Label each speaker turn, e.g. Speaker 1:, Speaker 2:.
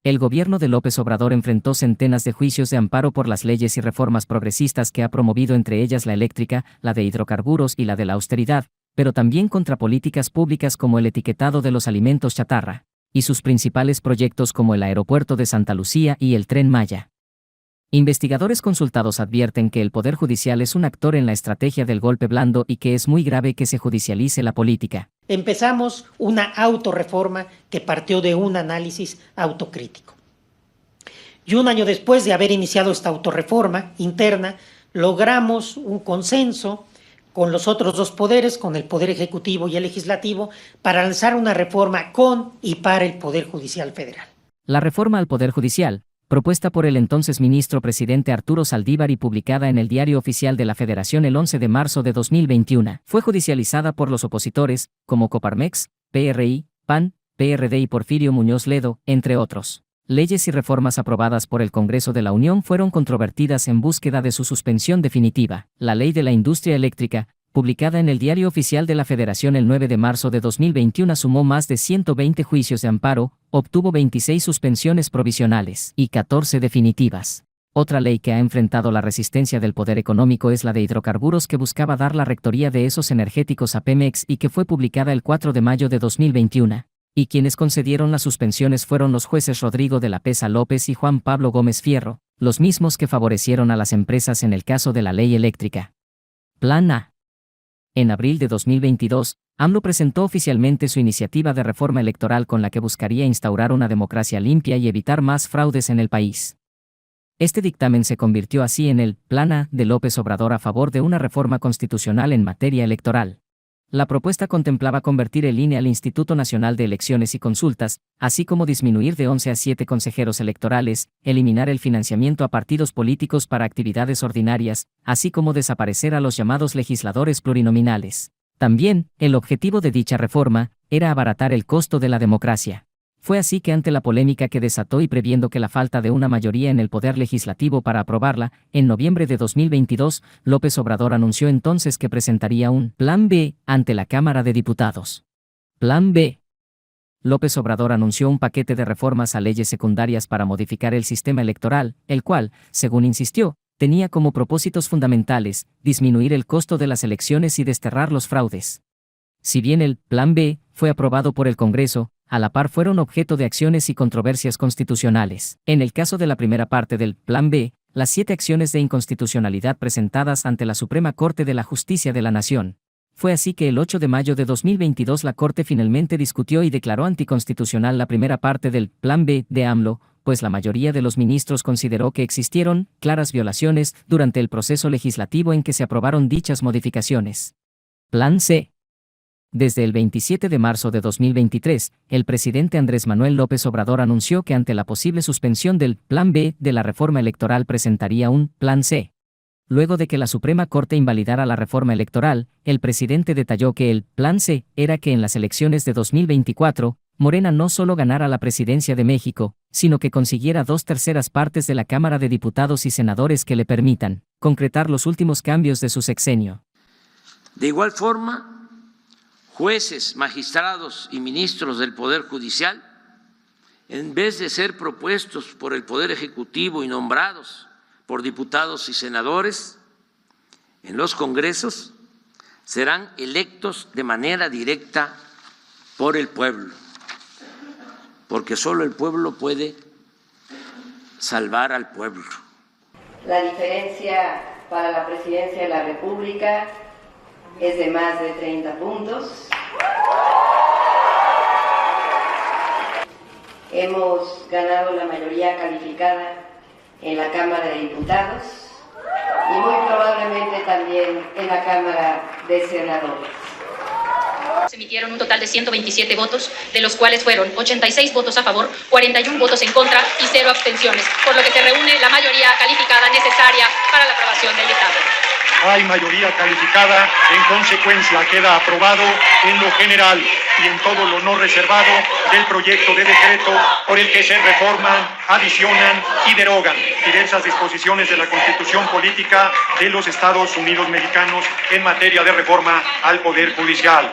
Speaker 1: El gobierno de López Obrador enfrentó centenas de juicios de amparo por las leyes y reformas progresistas que ha promovido, entre ellas la eléctrica, la de hidrocarburos y la de la austeridad, pero también contra políticas públicas como el etiquetado de los alimentos chatarra, y sus principales proyectos como el aeropuerto de Santa Lucía y el Tren Maya. Investigadores consultados advierten que el Poder Judicial es un actor en la estrategia del golpe blando y que es muy grave que se judicialice la política.
Speaker 2: Empezamos una autorreforma que partió de un análisis autocrítico. Y un año después de haber iniciado esta autorreforma interna, logramos un consenso con los otros dos poderes, con el Poder Ejecutivo y el Legislativo, para lanzar una reforma con y para el Poder Judicial Federal.
Speaker 1: La reforma al Poder Judicial, propuesta por el entonces ministro presidente Arturo Saldívar y publicada en el Diario Oficial de la Federación el 11 de marzo de 2021, fue judicializada por los opositores, como Coparmex, PRI, PAN, PRD y Porfirio Muñoz Ledo, entre otros. Leyes y reformas aprobadas por el Congreso de la Unión fueron controvertidas en búsqueda de su suspensión definitiva. La Ley de la Industria Eléctrica, publicada en el Diario Oficial de la Federación el 9 de marzo de 2021, sumó más de 120 juicios de amparo, obtuvo 26 suspensiones provisionales y 14 definitivas. Otra ley que ha enfrentado la resistencia del poder económico es la de hidrocarburos, que buscaba dar la rectoría de esos energéticos a Pemex y que fue publicada el 4 de mayo de 2021. Y quienes concedieron las suspensiones fueron los jueces Rodrigo de la Pesa López y Juan Pablo Gómez Fierro, los mismos que favorecieron a las empresas en el caso de la ley eléctrica. Plan A. En abril de 2022, AMLO presentó oficialmente su iniciativa de reforma electoral con la que buscaría instaurar una democracia limpia y evitar más fraudes en el país. Este dictamen se convirtió así en el Plan A de López Obrador a favor de una reforma constitucional en materia electoral. La propuesta contemplaba convertir el INE al Instituto Nacional de Elecciones y Consultas, así como disminuir de 11 a 7 consejeros electorales, eliminar el financiamiento a partidos políticos para actividades ordinarias, así como desaparecer a los llamados legisladores plurinominales. También, el objetivo de dicha reforma era abaratar el costo de la democracia. Fue así que, ante la polémica que desató y previendo que la falta de una mayoría en el Poder Legislativo para aprobarla, en noviembre de 2022, López Obrador anunció entonces que presentaría un Plan B ante la Cámara de Diputados. Plan B. López Obrador anunció un paquete de reformas a leyes secundarias para modificar el sistema electoral, el cual, según insistió, tenía como propósitos fundamentales disminuir el costo de las elecciones y desterrar los fraudes. Si bien el Plan B fue aprobado por el Congreso, a la par fueron objeto de acciones y controversias constitucionales. En el caso de la primera parte del Plan B, las 7 acciones de inconstitucionalidad presentadas ante la Suprema Corte de la Justicia de la Nación. Fue así que el 8 de mayo de 2022 la Corte finalmente discutió y declaró anticonstitucional la primera parte del Plan B de AMLO, pues la mayoría de los ministros consideró que existieron claras violaciones durante el proceso legislativo en que se aprobaron dichas modificaciones. Plan C. Desde el 27 de marzo de 2023, el presidente Andrés Manuel López Obrador anunció que ante la posible suspensión del Plan B de la reforma electoral presentaría un Plan C. Luego de que la Suprema Corte invalidara la reforma electoral, el presidente detalló que el Plan C era que en las elecciones de 2024, Morena no solo ganara la presidencia de México, sino que consiguiera 2/3 partes de la Cámara de Diputados y Senadores que le permitan concretar los últimos cambios de su sexenio.
Speaker 3: De igual forma, jueces, magistrados y ministros del Poder Judicial, en vez de ser propuestos por el Poder Ejecutivo y nombrados por diputados y senadores en los congresos, serán electos de manera directa por el pueblo, porque solo el pueblo puede salvar al pueblo.
Speaker 4: La diferencia para la presidencia de la República es de más de 30 puntos. Hemos ganado la mayoría calificada en la Cámara de Diputados y muy probablemente también en la Cámara de Senadores.
Speaker 5: Se emitieron un total de 127 votos, de los cuales fueron 86 votos a favor, 41 votos en contra y 0 abstenciones, por lo que se reúne la mayoría calificada necesaria para la aprobación del dictamen.
Speaker 6: Hay mayoría calificada, en consecuencia queda aprobado en lo general y en todo lo no reservado del proyecto de decreto por el que se reforman, adicionan y derogan diversas disposiciones de la Constitución Política de los Estados Unidos Mexicanos en materia de reforma al Poder Judicial.